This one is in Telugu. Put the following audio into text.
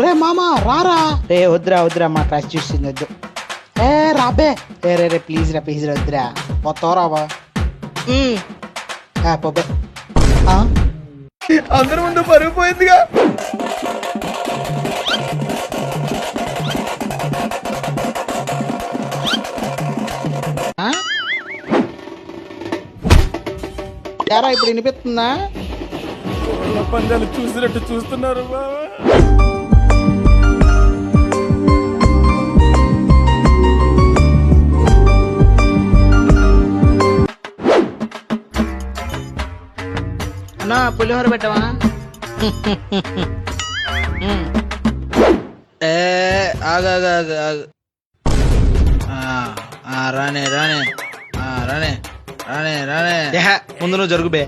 రే మామా రారా. రే వద్దురా వద్దురా, మా క్రాష్ చూసింది వద్దు. ఏ రాబే. రే ప్లీజ్ రా వద్దురా. మొత్తం రావా పోబే. అందరి ముందు పరుగు పోయిందిగా. యారా ఇప్పుడు వినిపిస్తుందా? పందాలు చూసినట్టు చూస్తున్నారు బావా. అన్నా పులిహోర పెట్టవా? రానే రానే రానే రానే రానే. ముందు నువ్వు జరుగు బే.